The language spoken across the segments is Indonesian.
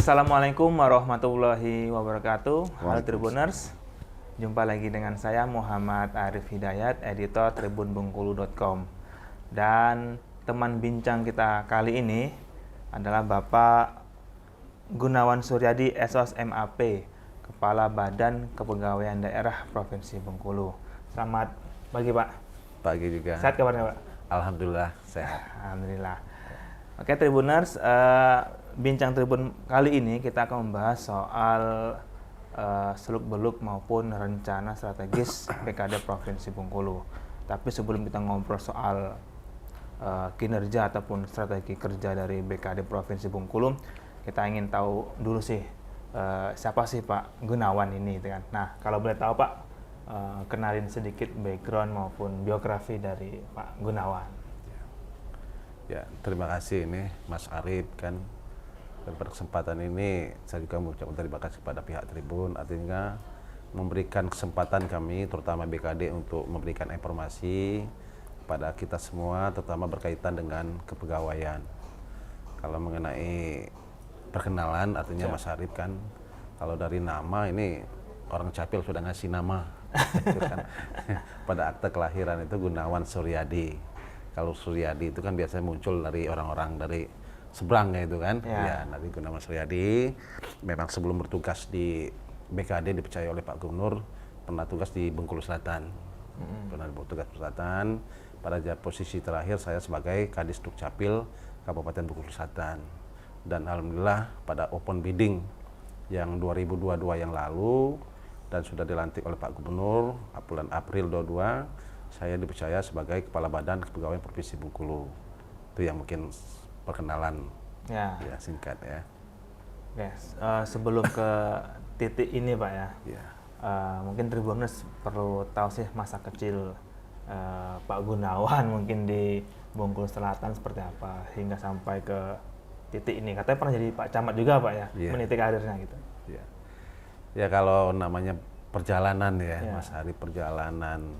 Assalamualaikum warahmatullahi wabarakatuh. Halo Tribuners, jumpa lagi dengan saya Muhammad Arif Hidayat, editor tribunbengkulu.com. Dan teman bincang kita kali ini adalah Bapak Gunawan Suryadi, SOS MAP, Kepala Badan Kepegawaian Daerah Provinsi Bengkulu. Selamat pagi Pak. Pagi juga. Sehat kabarnya Pak? Alhamdulillah sehat. Alhamdulillah. Oke Tribuners, bincang Tribun kali ini kita akan membahas soal seluk-beluk maupun rencana strategis BKD Provinsi Bengkulu. Tapi sebelum kita ngobrol soal kinerja ataupun strategi kerja dari BKD Provinsi Bengkulu, kita ingin tahu dulu sih siapa sih Pak Gunawan ini, gitu kan? Nah, kalau boleh tahu Pak, kenalin sedikit background maupun biografi dari Pak Gunawan. Ya, terima kasih ini Mas Arif kan. Dan pada kesempatan ini saya juga mengucapkan terima kasih kepada pihak Tribun, artinya memberikan kesempatan kami terutama BKD untuk memberikan informasi pada kita semua, terutama berkaitan dengan kepegawaian. Kalau mengenai perkenalan, artinya Mas Arif kan, kalau dari nama ini orang Capil sudah ngasih nama. Kan. Pada akte kelahiran itu Gunawan Suryadi. Kalau Suryadi itu kan biasanya muncul dari orang-orang dari seberang itu kan. Ya, dari Gunawan Suryadi. Memang sebelum bertugas di BKD dipercaya oleh Pak Gubernur, pernah tugas di Bengkulu Selatan. Pernah bertugas di Selatan. Pada posisi terakhir saya sebagai Kadis Dukcapil Kabupaten Bengkulu Selatan. Dan alhamdulillah pada open bidding yang 2022 yang lalu dan sudah dilantik oleh Pak Gubernur bulan April 22, saya dipercaya sebagai Kepala Badan Kepegawaian Provinsi Bengkulu. Itu yang mungkin perkenalan ya singkat ya. Yes. Sebelum ke titik ini Pak ya, mungkin Tribuners perlu tahu sih masa kecil Pak Gunawan mungkin di Bengkulu Selatan seperti apa hingga sampai ke titik ini. Katanya pernah jadi Pak Camat juga Pak ya, meniti karirnya gitu. Ya kalau namanya perjalanan Mas Ari, perjalanan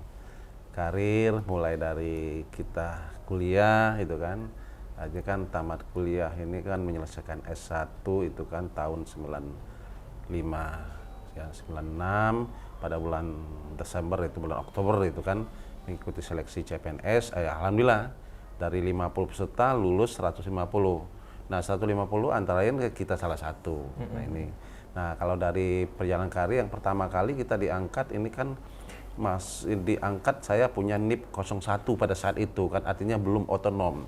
karir mulai dari kita kuliah itu kan, aja kan tamat kuliah ini kan menyelesaikan S1 itu kan tahun 95 ya, 96 pada bulan Desember itu bulan Oktober itu kan mengikuti seleksi CPNS. Alhamdulillah dari 50 peserta lulus 150. Nah 150 antara lain kita salah satu. Nah kalau dari perjalanan karir yang pertama kali kita diangkat ini kan diangkat saya punya NIP 01 pada saat itu kan, artinya belum otonom.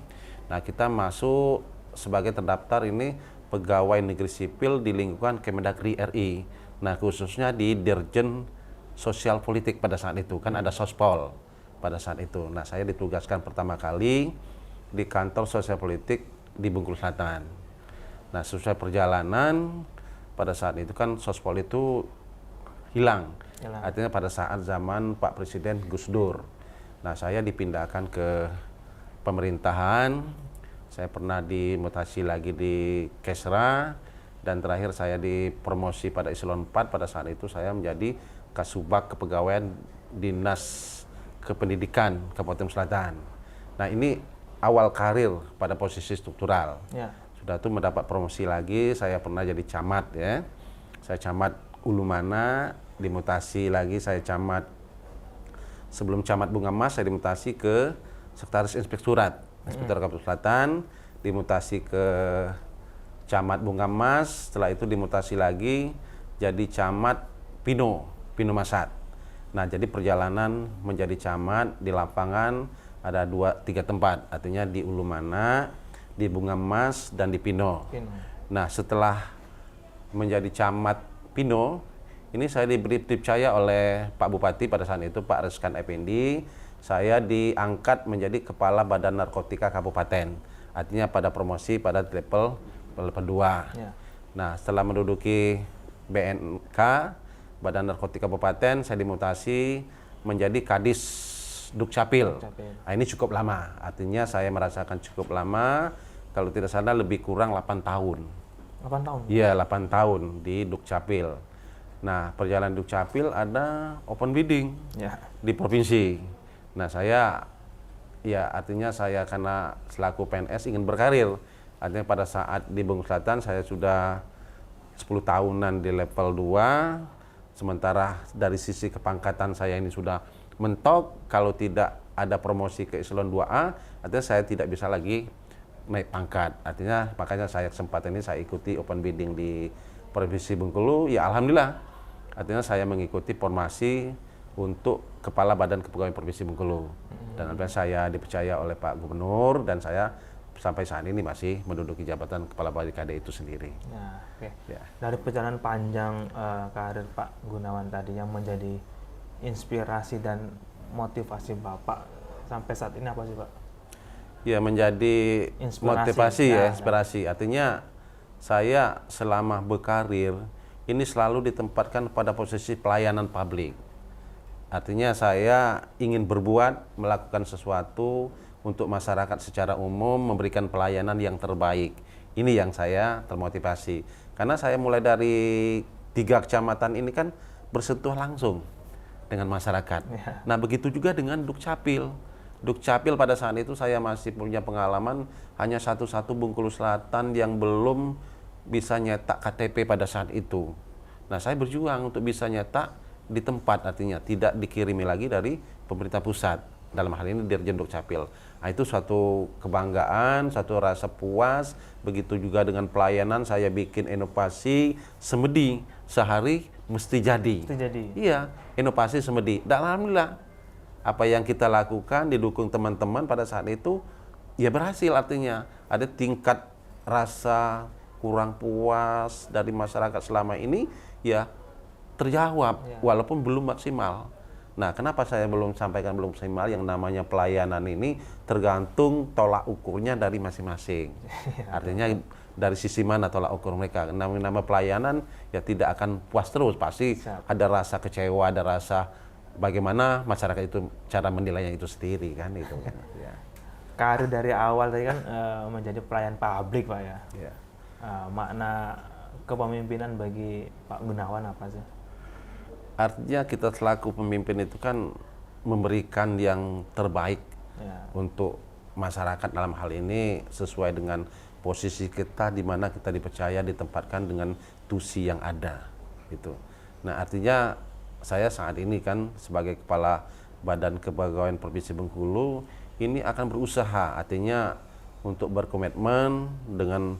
Nah kita masuk sebagai terdaftar ini pegawai negeri sipil di lingkungan Kemendagri RI. Nah khususnya di Dirjen Sosial Politik pada saat itu kan ada Sospol pada saat itu. Nah saya ditugaskan pertama kali di kantor sosial politik di Bengkulu Selatan. Nah sesuai perjalanan pada saat itu kan Sospol itu hilang. Artinya pada saat zaman Pak Presiden Gus Dur. Nah saya dipindahkan ke pemerintahan, saya pernah dimutasi lagi di Kesra, dan terakhir saya dipromosi pada Eselon 4. Pada saat itu saya menjadi Kasubag Kepegawaian Dinas Kependidikan Kabupaten Selatan. Nah ini awal karir pada posisi struktural. Sudah itu mendapat promosi lagi, saya pernah jadi camat ya. Saya camat Ulumana, dimutasi lagi saya camat, sebelum camat Bunga Mas saya dimutasi ke Sekretaris Inspektorat Kabupaten Selatan, dimutasi ke camat Bunga Mas, setelah itu dimutasi lagi jadi camat Pino Masat. Nah jadi perjalanan menjadi camat di lapangan ada 2-3 tempat, artinya di Ulumana, di Bunga Mas, dan di Pino. Nah setelah menjadi camat Pino, ini saya dipercaya oleh Pak Bupati pada saat itu, Pak Reskan Effendi. Saya diangkat menjadi Kepala Badan Narkotika Kabupaten. Artinya pada promosi pada level 2. Nah, setelah menduduki BNK, Badan Narkotika Kabupaten, saya dimutasi menjadi Kadis Dukcapil. Nah, ini cukup lama. Artinya saya merasakan cukup lama. Kalau tidak salah lebih kurang 8 tahun. 8 tahun? Iya, 8 tahun di Dukcapil. Nah, perjalanan Dukcapil ada open bidding di provinsi. Nah, saya artinya saya karena selaku PNS ingin berkarir. Artinya pada saat di Bengkulu Selatan saya sudah 10 tahunan di level 2, sementara dari sisi kepangkatan saya ini sudah mentok, kalau tidak ada promosi ke eselon 2A, artinya saya tidak bisa lagi naik pangkat. Artinya makanya saya kesempatan ini saya ikuti open bidding di Provinsi Bengkulu, ya alhamdulillah. Artinya saya mengikuti formasi untuk Kepala Badan Kepegawaian Provinsi Bengkulu. Dan alhamdulillah saya dipercaya oleh Pak Gubernur dan saya sampai saat ini masih menduduki jabatan Kepala BKD itu sendiri. Ya, oke. Ya. Dari perjalanan panjang karir Pak Gunawan tadi yang menjadi inspirasi dan motivasi Bapak sampai saat ini apa sih Pak? Ya, menjadi motivasi ya, inspirasi. Artinya saya selama berkarir ini selalu ditempatkan pada posisi pelayanan publik. Artinya saya ingin berbuat, melakukan sesuatu untuk masyarakat secara umum, memberikan pelayanan yang terbaik. Ini yang saya termotivasi. Karena saya mulai dari 3 kecamatan ini kan bersentuh langsung dengan masyarakat. Ya. Nah, begitu juga dengan Dukcapil. Dukcapil pada saat itu saya masih punya pengalaman hanya satu-satu Bengkulu Selatan yang belum bisa nyetak KTP pada saat itu. Nah, saya berjuang untuk bisa nyetak di tempat, artinya tidak dikirimi lagi dari pemerintah pusat. Dalam hal ini Dirjen Dukcapil. Nah, itu suatu kebanggaan, satu rasa puas. Begitu juga dengan pelayanan, saya bikin inovasi semedi, sehari mesti jadi. Mesti jadi. Iya, inovasi semedi. Dan alhamdulillah, apa yang kita lakukan didukung teman-teman pada saat itu, ya berhasil. Artinya ada tingkat rasa kurang puas dari masyarakat selama ini, ya terjawab, walaupun belum maksimal. Nah, kenapa saya belum sampaikan belum maksimal? Yang namanya pelayanan ini tergantung tolak ukurnya dari masing-masing. Artinya dari sisi mana tolak ukur mereka. Nama pelayanan ya tidak akan puas terus, pasti ada rasa kecewa, ada rasa bagaimana masyarakat itu cara menilainya itu sendiri kan itu kan. Ya. Karir dari awal tadi kan menjadi pelayan publik Pak ya. Ya. Makna kepemimpinan bagi Pak Gunawan apa sih? Artinya kita selaku pemimpin itu kan memberikan yang terbaik untuk masyarakat, dalam hal ini sesuai dengan posisi kita di mana kita dipercaya ditempatkan dengan tusi yang ada gitu. Nah, artinya saya saat ini kan sebagai Kepala Badan Kepegawaian Provinsi Bengkulu ini akan berusaha, artinya untuk berkomitmen dengan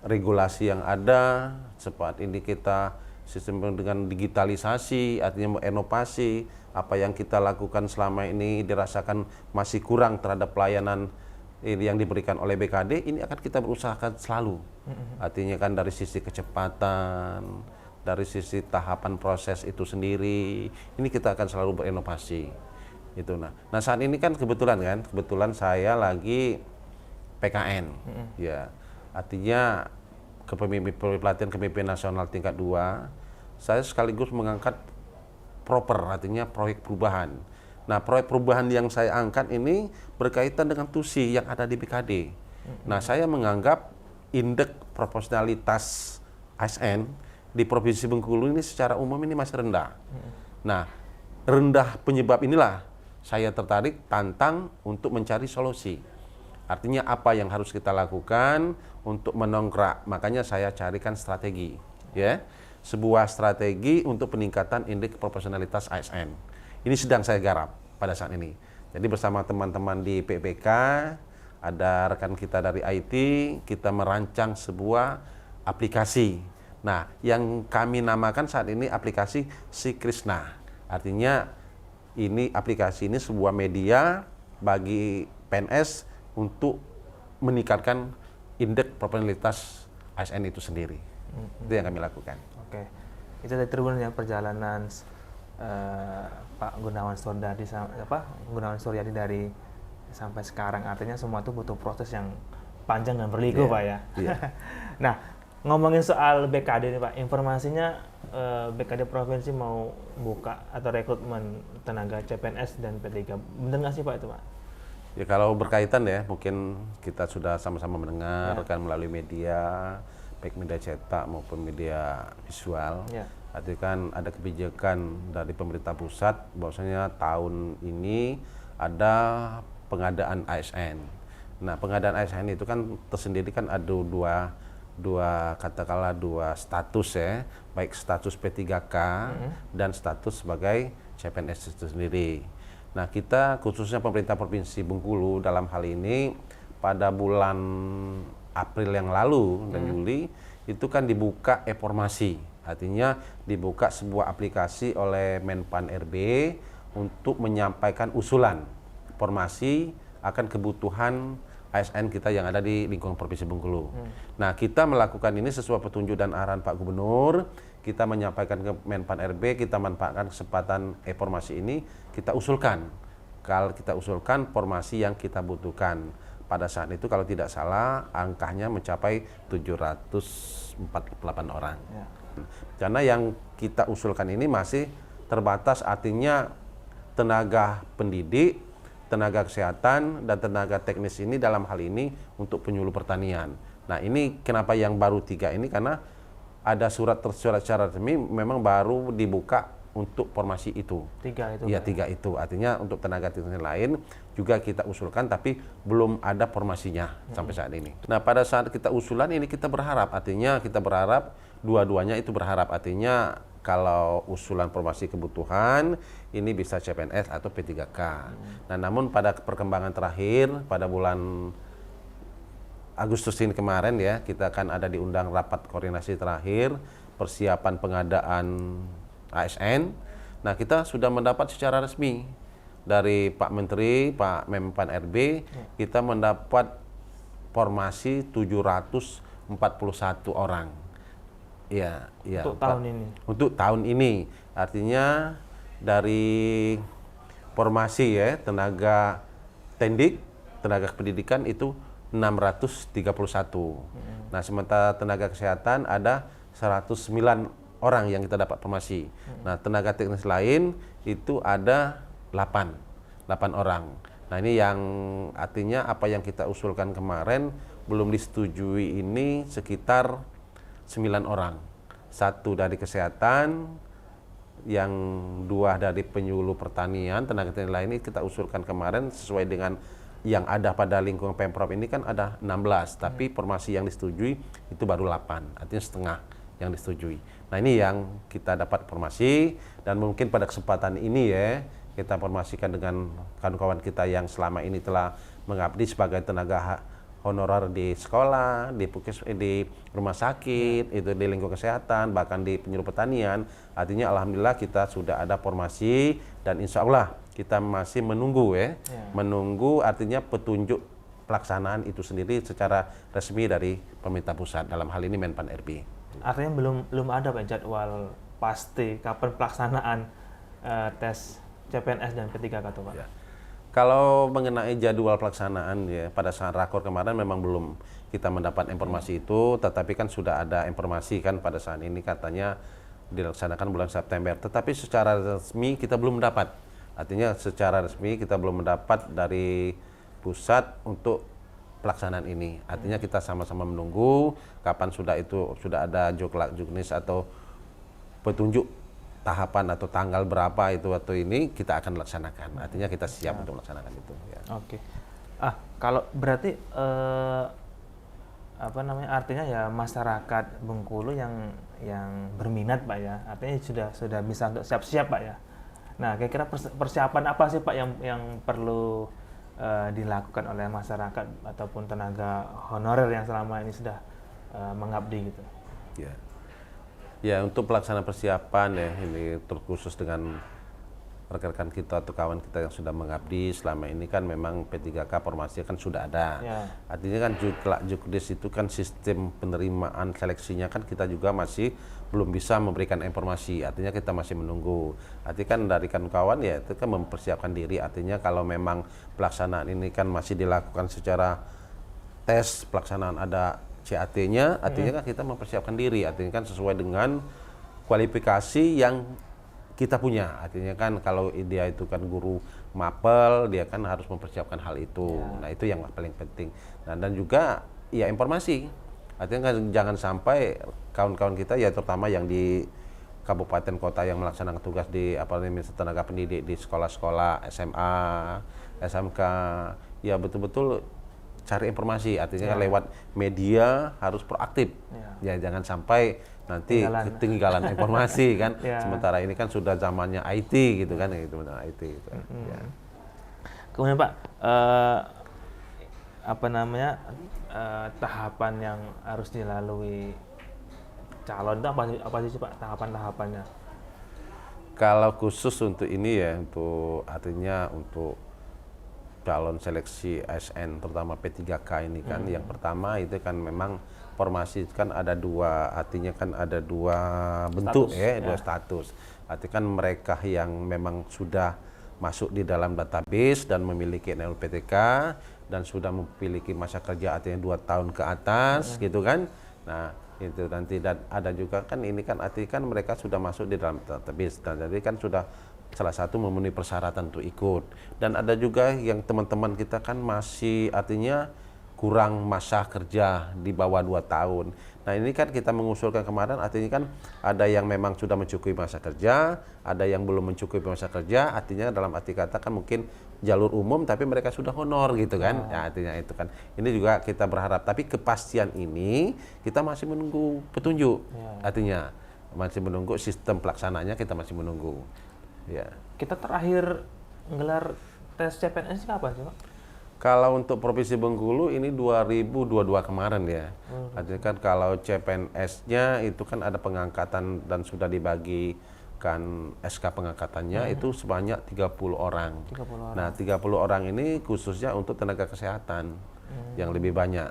regulasi yang ada. Seperti ini kita sistem dengan digitalisasi, artinya inovasi, apa yang kita lakukan selama ini dirasakan masih kurang terhadap pelayanan yang diberikan oleh BKD, ini akan kita berusahakan selalu. Artinya kan dari sisi kecepatan, dari sisi tahapan proses itu sendiri, ini kita akan selalu berinovasi. Itu nah saat ini kan kebetulan saya lagi PKN, ya, artinya pelatihan kepemimpinan nasional tingkat 2, saya sekaligus mengangkat artinya proyek perubahan. Nah, proyek perubahan yang saya angkat ini berkaitan dengan tusi yang ada di BKD. Nah, saya menganggap indeks proporsionalitas ASN di Provinsi Bengkulu ini secara umum ini masih rendah. Nah, rendah penyebab inilah saya tertarik tantang untuk mencari solusi. Artinya apa yang harus kita lakukan untuk mendongkrak, makanya saya carikan strategi, ya, sebuah strategi untuk peningkatan indeks proporsionalitas ASN. Ini sedang saya garap pada saat ini. Jadi bersama teman-teman di PPK, ada rekan kita dari IT, kita merancang sebuah aplikasi. Nah, yang kami namakan saat ini aplikasi Si Krishna. Artinya ini aplikasi ini sebuah media bagi PNS untuk meningkatkan indeks proporsionalitas ASN itu sendiri. Itu yang kami lakukan. Oke, itu dari Tribun yang perjalanan Pak Gunawan Suryadi dari sampai sekarang. Artinya semua itu butuh proses yang panjang dan berliku, Pak ya. Yeah. Nah, ngomongin soal BKD nih Pak, informasinya BKD Provinsi mau buka atau rekrutmen tenaga CPNS dan P3. Benar nggak sih Pak itu Pak? Ya, kalau berkaitan ya, mungkin kita sudah sama-sama mendengar kan melalui media, baik media cetak maupun media visual. Artinya kan ada kebijakan dari pemerintah pusat bahwasanya tahun ini ada pengadaan ASN. Nah, pengadaan ASN itu kan tersendiri kan ada katakanlah dua status ya, baik status P3K dan status sebagai CPNS itu sendiri. Nah, kita khususnya pemerintah Provinsi Bengkulu dalam hal ini pada bulan April yang lalu dan Juli itu kan dibuka e-formasi. Artinya dibuka sebuah aplikasi oleh Menpan RB untuk menyampaikan usulan formasi akan kebutuhan ASN kita yang ada di lingkungan Provinsi Bengkulu. Nah, kita melakukan ini sesuai petunjuk dan arahan Pak Gubernur. Kita menyampaikan ke Menpan RB, kita manfaatkan kesempatan e-formasi ini, kita usulkan. Kalau kita usulkan formasi yang kita butuhkan. Pada saat itu kalau tidak salah angkanya mencapai 748 orang. Ya. Karena yang kita usulkan ini masih terbatas, artinya tenaga pendidik, tenaga kesehatan, dan tenaga teknis ini dalam hal ini untuk penyuluh pertanian. Nah, ini kenapa yang baru 3 ini, karena ada surat tersurat secara resmi memang baru dibuka untuk formasi itu. 3 itu. Iya, 3 itu. Artinya untuk tenaga teknis lain juga kita usulkan, tapi belum ada formasinya sampai saat ini. Nah, pada saat kita usulan ini kita berharap, artinya kita berharap dua-duanya itu berharap, artinya kalau usulan formasi kebutuhan ini bisa CPNS atau P3K. Nah, namun pada perkembangan terakhir pada bulan Agustus ini kemarin ya, kita akan ada diundang rapat koordinasi terakhir persiapan pengadaan ASN. Nah, kita sudah mendapat secara resmi dari Pak Menteri, Pak Menpan RB, kita mendapat formasi 741 orang. Iya, iya. Untuk tahun ini. Untuk tahun ini, artinya dari formasi ya tenaga tendik, tenaga pendidikan itu 631. Nah, sementara tenaga kesehatan ada 109 orang yang kita dapat formasi. Nah, tenaga teknis lain itu ada 8 orang. Nah, ini yang artinya apa yang kita usulkan kemarin belum disetujui ini sekitar 9 orang. 1 dari kesehatan, yang 2 dari penyuluh pertanian, tenaga teknis lain ini kita usulkan kemarin sesuai dengan yang ada pada lingkungan Pemprov ini kan ada 16, tapi formasi yang disetujui itu baru 8, artinya setengah yang disetujui. Nah, ini yang kita dapat formasi, dan mungkin pada kesempatan ini ya kita formasikan dengan kawan-kawan kita yang selama ini telah mengabdi sebagai tenaga honorer di sekolah, di rumah sakit, itu di lingkungan kesehatan, bahkan di penyuluh pertanian. Artinya alhamdulillah kita sudah ada formasi, dan insya Allah kita masih menunggu menunggu artinya petunjuk pelaksanaan itu sendiri secara resmi dari pemerintah pusat, dalam hal ini Menpan RB. Artinya belum ada Pak jadwal pasti kapan pelaksanaan tes CPNS dan P3K tuh Pak? Ya. Kalau mengenai jadwal pelaksanaan ya, pada saat rakor kemarin memang belum kita mendapat informasi itu, tetapi kan sudah ada informasi kan pada saat ini katanya dilaksanakan bulan September, tetapi secara resmi kita belum mendapat. Artinya secara resmi kita belum mendapat dari pusat untuk pelaksanaan ini. Artinya kita sama-sama menunggu kapan sudah ada juknis atau petunjuk tahapan atau tanggal berapa itu atau ini kita akan laksanakan. Artinya kita siap untuk melaksanakan itu. Ya. Oke. Kalau berarti artinya ya masyarakat Bengkulu yang berminat Pak ya, artinya sudah bisa untuk siap-siap Pak ya. Nah, kira-kira persiapan apa sih Pak yang perlu dilakukan oleh masyarakat ataupun tenaga honorer yang selama ini sudah mengabdi gitu? Ya. Ya, untuk pelaksanaan persiapan ya ini terkhusus dengan rekan-rekan kita atau kawan kita yang sudah mengabdi selama ini kan memang P3K formasi kan sudah ada. Ya. Artinya kan juknis itu kan sistem penerimaan seleksinya kan kita juga masih belum bisa memberikan informasi. Artinya kita masih menunggu. Artinya kan dari kawan ya itu kan mempersiapkan diri. Artinya kalau memang pelaksanaan ini kan masih dilakukan secara tes pelaksanaan ada CAT-nya, artinya kan kita mempersiapkan diri, artinya kan sesuai dengan kualifikasi yang kita punya. Artinya kan kalau dia itu kan guru mapel, dia kan harus mempersiapkan hal itu. Nah, itu yang paling penting. Nah, dan juga ya informasi. Artinya kan jangan sampai kawan-kawan kita ya terutama yang di kabupaten kota yang melaksanakan tugas di tenaga pendidik di sekolah-sekolah SMA, SMK, ya betul-betul cari informasi, artinya Ya. lewat media harus proaktif. Ya jangan sampai nanti ketinggalan informasi kan. Ya. Sementara ini kan sudah zamannya IT gitu kan, gitu IT gitu. Ya. Kemudian Pak, apa namanya tahapan yang harus dilalui calon itu apa sih Pak tahapan-tahapannya? Kalau khusus untuk ini ya, untuk artinya untuk calon seleksi ASN terutama P3K ini kan, yang pertama itu kan memang formasi kan ada dua, artinya kan ada dua bentuk dua status. Artinya kan mereka yang memang sudah masuk di dalam database dan memiliki NLPTK dan sudah memiliki masa kerja artinya 2 tahun ke atas gitu kan. Nah itu nanti, dan ada juga kan ini kan artinya kan mereka sudah masuk di dalam database dan jadi kan sudah salah satu memenuhi persyaratan untuk ikut. Dan ada juga yang teman-teman kita kan masih artinya kurang masa kerja di bawah 2 tahun. Nah ini kan kita mengusulkan kemarin, artinya kan ada yang memang sudah mencukupi masa kerja, ada yang belum mencukupi masa kerja, artinya dalam arti kata kan mungkin jalur umum tapi mereka sudah honor gitu kan. Ya, artinya itu kan. Ini juga kita berharap, tapi kepastian ini kita masih menunggu petunjuk. Artinya masih menunggu sistem pelaksananya, kita masih menunggu. Ya. Kita terakhir menggelar tes CPNS kapan sih Pak? Kalau untuk Provinsi Bengkulu ini 2022 kemarin ya. Artinya kan kalau CPNS-nya itu kan ada pengangkatan dan sudah dibagikan SK pengangkatannya itu sebanyak 30 orang. 30 orang. Nah 30 orang ini khususnya untuk tenaga kesehatan yang lebih banyak.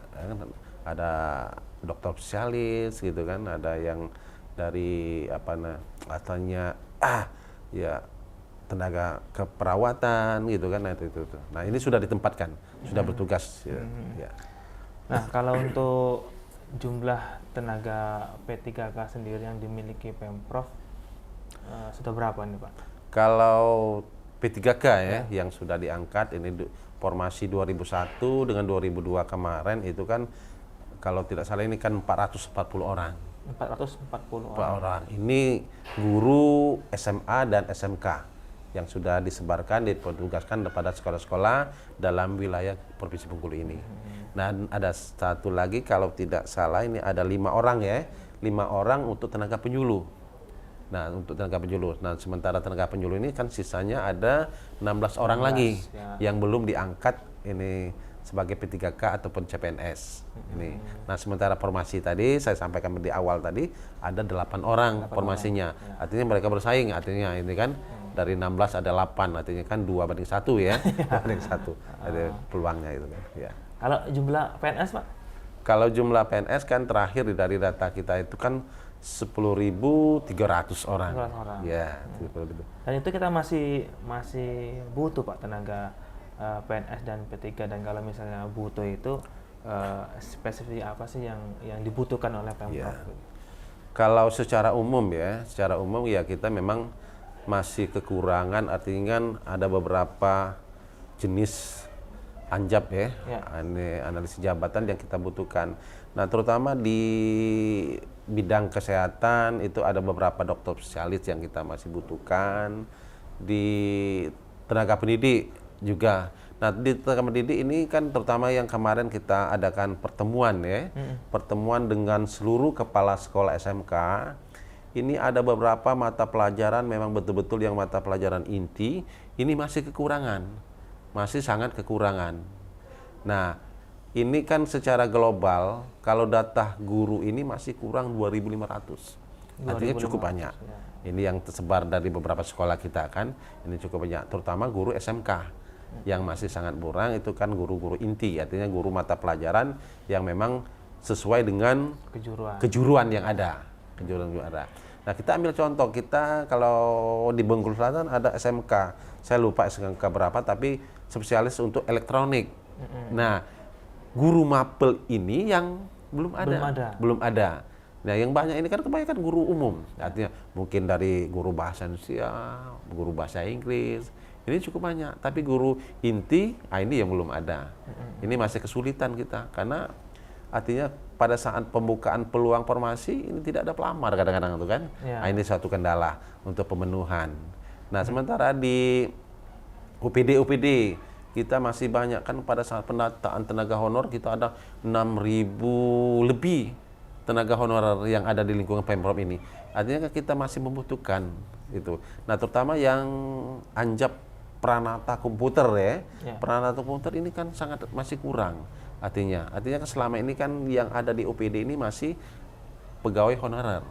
Ada dokter spesialis gitu kan, ada yang dari katanya ya tenaga keperawatan gitu kan, itu. Nah ini sudah ditempatkan, sudah bertugas. Ya. Nah kalau untuk jumlah tenaga P3K sendiri yang dimiliki Pemprov sudah berapa nih Pak? Kalau P3K ya yang sudah diangkat ini formasi 2001 dengan 2002 kemarin itu kan kalau tidak salah ini kan 440 orang. 440 orang. Ini guru SMA dan SMK yang sudah disebarkan, dipetugaskan kepada sekolah-sekolah dalam wilayah Provinsi Bengkulu ini. Nah, ada satu lagi kalau tidak salah ini ada 5 orang ya, 5 orang untuk tenaga penyuluh. Nah, untuk tenaga penyuluh. Nah, sementara tenaga penyuluh ini kan sisanya ada 16 orang lagi yang belum diangkat ini sebagai P3K ataupun CPNS. Ini. Nah, sementara formasi tadi saya sampaikan di awal tadi ada 8 orang formasinya. Artinya mereka bersaing, artinya ini kan dari 16 ada 8, artinya kan 2-1 ya. 2-1 ada peluangnya itu kan. Ya. Kalau jumlah PNS Pak? Kalau jumlah PNS kan terakhir dari data kita itu kan 10.300 orang. Ya, 10.000. Dan itu kita masih butuh Pak tenaga PNS dan P3, dan kalau misalnya butuh itu spesifik apa sih yang dibutuhkan oleh Pemprov? Kalau secara umum ya kita memang masih kekurangan, artinya kan ada beberapa jenis anjab ya. Analisis jabatan yang kita butuhkan. Nah terutama di bidang kesehatan itu ada beberapa dokter spesialis yang kita masih butuhkan, di tenaga pendidik juga. Nah di tenaga pendidik ini kan terutama yang kemarin kita adakan pertemuan ya, pertemuan dengan seluruh kepala sekolah SMK. Ini ada beberapa mata pelajaran memang betul-betul yang mata pelajaran inti ini masih kekurangan, masih sangat kekurangan. Nah ini kan secara global kalau data guru ini masih kurang 2.500, artinya cukup banyak. Ini yang tersebar dari beberapa sekolah kita kan, ini cukup banyak, terutama guru SMK yang masih sangat kurang. Itu kan guru-guru inti, artinya guru mata pelajaran yang memang sesuai dengan kejuruan yang ada. Nah kita ambil contoh, kita kalau di Bengkulu Selatan ada SMK, saya lupa SMK berapa, tapi spesialis untuk elektronik. Nah guru mapel ini yang belum ada. Nah yang banyak ini kan kebanyakan guru umum, artinya mungkin dari guru bahasa Indonesia, guru bahasa Inggris, ini cukup banyak. Tapi guru inti, ini yang belum ada. Ini masih kesulitan kita, karena artinya pada saat pembukaan peluang formasi ini tidak ada pelamar kadang-kadang itu kan. Ini suatu kendala untuk pemenuhan. Nah sementara di UPD kita masih banyak kan pada saat penataan tenaga honor kita ada 6.000 lebih tenaga honorer yang ada di lingkungan Pemprov ini. Artinya kan kita masih membutuhkan itu. Nah, terutama yang anjap Pranata komputer ya. Pranata komputer ini kan sangat masih kurang. Artinya kan selama ini kan yang ada di OPD ini masih pegawai honorer.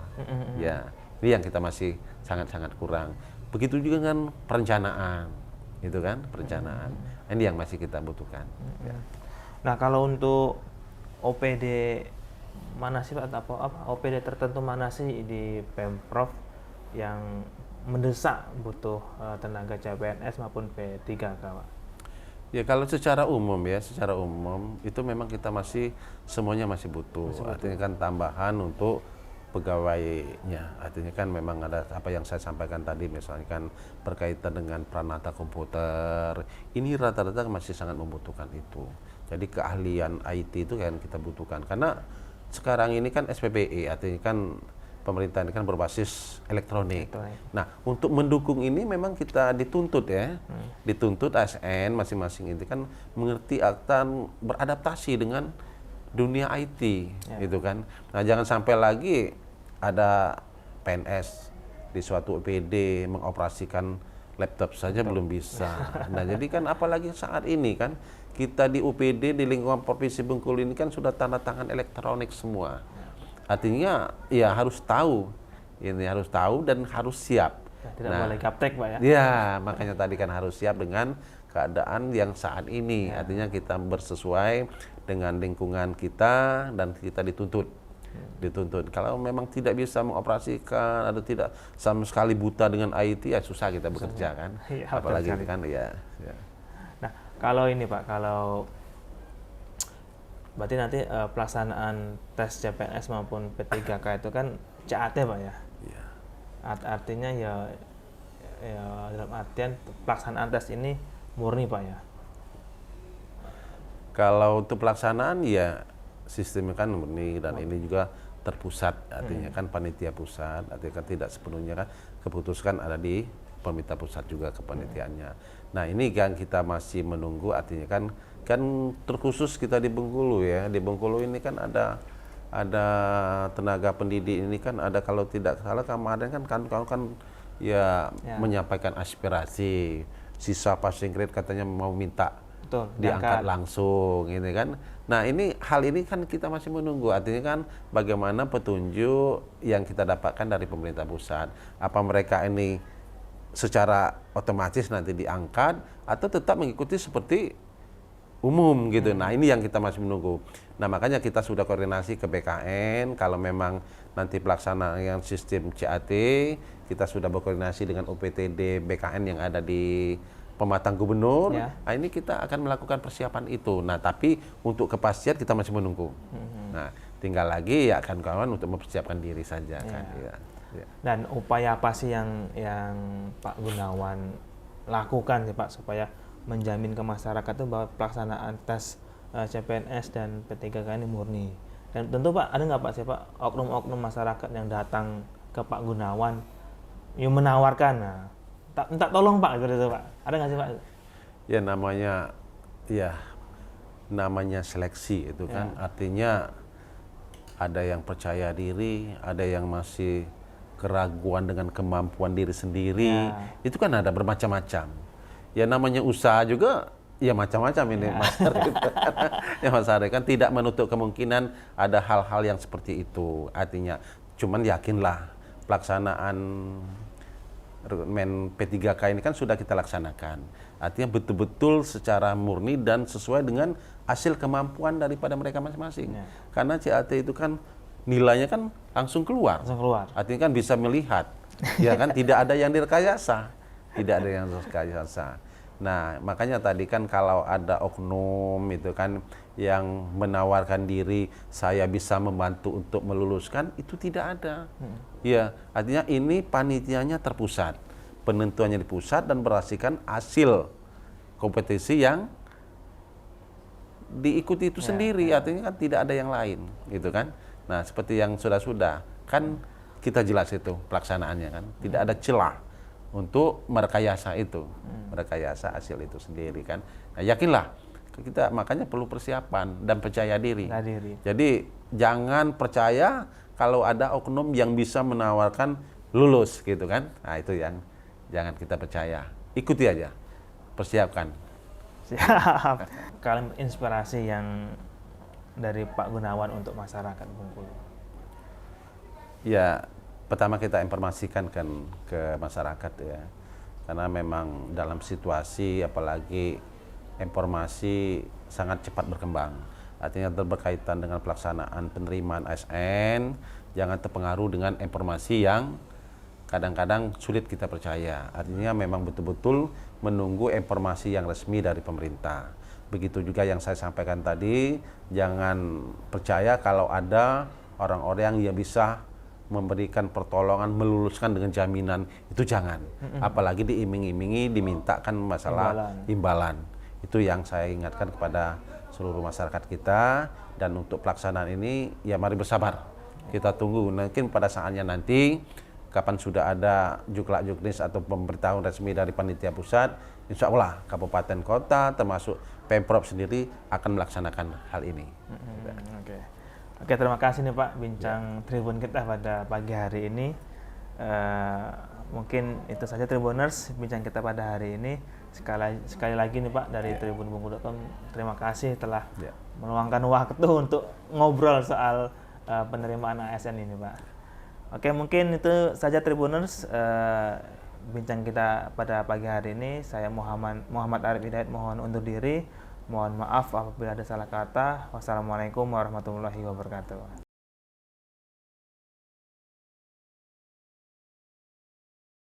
Ya, ini yang kita masih sangat-sangat kurang. Begitu juga dengan perencanaan, itu kan perencanaan. Ini yang masih kita butuhkan. Ya. Nah, kalau untuk OPD mana sih Pak, apa OPD tertentu mana sih di Pemprov yang mendesak butuh tenaga CPNS maupun P3K, Pak? Ya kalau secara umum itu memang kita masih semuanya masih butuh. Artinya kan tambahan untuk pegawainya. Artinya kan memang ada apa yang saya sampaikan tadi, misalnya kan berkaitan dengan Pranata komputer. Ini rata-rata masih sangat membutuhkan itu. Jadi keahlian IT itu kan kita butuhkan karena sekarang ini kan SPBE, artinya kan pemerintah ini kan berbasis elektronik. Nah, untuk mendukung ini memang kita dituntut ya, dituntut ASN masing-masing itu kan mengerti akan beradaptasi dengan dunia IT, gitu kan. Nah, jangan sampai lagi ada PNS di suatu OPD mengoperasikan laptop saja belum bisa. Nah, jadi kan apalagi saat ini kan kita di UPD di lingkungan Provinsi Bengkulu ini kan sudah tanda tangan elektronik semua. Artinya ya harus tahu, ini harus tahu dan harus siap. Tidak boleh gaptek, Pak ya? Ya, makanya tadi kan harus siap dengan keadaan yang saat ini. Artinya kita bersesuai dengan lingkungan kita dan kita dituntut. Kalau memang tidak bisa mengoperasikan atau tidak sama sekali buta dengan IT, ya susah kita bekerja kan. Apalagi kan ya. Nah, kalau ini Pak, kalau berarti nanti pelaksanaan tes CPNS maupun P3K itu kan CAT, Pak ya? Iya. Artinya ya dalam artian pelaksanaan tes ini murni, Pak ya? Kalau untuk pelaksanaan ya sistemnya kan murni dan ini juga terpusat, artinya kan panitia pusat, artinya kan tidak sepenuhnya kan keputusan ada di pemerintah pusat juga kepanitiaannya. Nah, ini kan kita masih menunggu, artinya kan terkhusus kita di Bengkulu ya. Di Bengkulu ini kan ada tenaga pendidik ini kan ada, kalau tidak salah kemarin kan menyampaikan aspirasi. Sisa passing grade katanya mau minta diangkat langsung ini kan. Nah, hal ini kan kita masih menunggu, artinya kan bagaimana petunjuk yang kita dapatkan dari pemerintah pusat. Apa mereka ini secara otomatis nanti diangkat atau tetap mengikuti seperti umum gitu. Nah, ini yang kita masih menunggu. Nah, makanya kita sudah koordinasi ke BKN, kalau memang nanti pelaksanaan sistem CAT, kita sudah berkoordinasi dengan UPTD BKN yang ada di Pematang Gubernur. Nah, ini kita akan melakukan persiapan itu. Nah, tapi untuk kepastian kita masih menunggu. Nah, tinggal lagi ya kawan-kawan untuk mempersiapkan diri saja kan. Ya. Dan upaya apa sih yang Pak Gunawan lakukan sih Pak supaya menjamin ke masyarakat itu bahwa pelaksanaan tes CPNS dan P3K ini murni? Dan tentu Pak, ada nggak Pak sih Pak oknum-oknum masyarakat yang datang ke Pak Gunawan yang menawarkan, minta tolong Pak gitu Pak, ada nggak sih Pak? Ya namanya seleksi itu kan, artinya ada yang percaya diri, ada yang masih keraguan dengan kemampuan diri sendiri, itu kan ada bermacam-macam. Ya namanya usaha juga, ya macam-macam ini Mas Ari. Ya Mas Ari kan tidak menutup kemungkinan ada hal-hal yang seperti itu. Artinya, cuman yakinlah pelaksanaan Men P3K ini kan sudah kita laksanakan. Artinya betul-betul secara murni dan sesuai dengan hasil kemampuan daripada mereka masing-masing. Karena CAT itu kan nilainya kan langsung keluar. Artinya kan bisa melihat, ya kan tidak ada yang direkayasa, Nah, makanya tadi kan kalau ada oknum itu kan yang menawarkan diri saya bisa membantu untuk meluluskan, itu tidak ada. Ya, artinya ini panitianya terpusat, penentuannya di pusat dan berdasarkan hasil kompetisi yang diikuti itu sendiri, artinya kan tidak ada yang lain, gitu kan. Nah, seperti yang sudah kan kita jelas itu pelaksanaannya kan, tidak ada celah untuk merekayasa itu, merekayasa hasil itu sendiri kan. Nah, yakinlah kita makanya perlu persiapan dan percaya diri. Jadi jangan percaya kalau ada oknum yang bisa menawarkan lulus gitu kan. Nah, itu yang jangan kita percaya. Ikuti aja. Persiapkan. Siap. Kalian inspirasi yang dari Pak Gunawan untuk masyarakat Bengkulu. Ya, pertama kita informasikan kan ke masyarakat ya. Karena memang dalam situasi apalagi informasi sangat cepat berkembang. Artinya berkaitan dengan pelaksanaan penerimaan ASN, jangan terpengaruh dengan informasi yang kadang-kadang sulit kita percaya. Artinya memang betul-betul menunggu informasi yang resmi dari pemerintah. Begitu juga yang saya sampaikan tadi, jangan percaya kalau ada orang-orang yang bisa memberikan pertolongan, meluluskan dengan jaminan, itu jangan. Apalagi diiming-imingi, dimintakan masalah imbalan. Itu yang saya ingatkan kepada seluruh masyarakat kita. Dan untuk pelaksanaan ini, ya mari bersabar. Kita tunggu, mungkin pada saatnya nanti, kapan sudah ada juklak-juknis atau pemberitahuan resmi dari panitia pusat, insya Allah kabupaten kota termasuk Pemprov sendiri akan melaksanakan hal ini. Oke, terima kasih nih Pak bincang Tribun kita pada pagi hari ini. Mungkin itu saja Tribuners bincang kita pada hari ini. Sekali lagi nih Pak dari tribunbengkulu.com, terima kasih telah meluangkan waktu untuk ngobrol soal penerimaan ASN ini Pak. Oke, mungkin itu saja Tribuners bincang kita pada pagi hari ini. Saya Muhammad Arif Hidayat mohon undur diri. Mohon maaf apabila ada salah kata. Wassalamualaikum warahmatullahi wabarakatuh.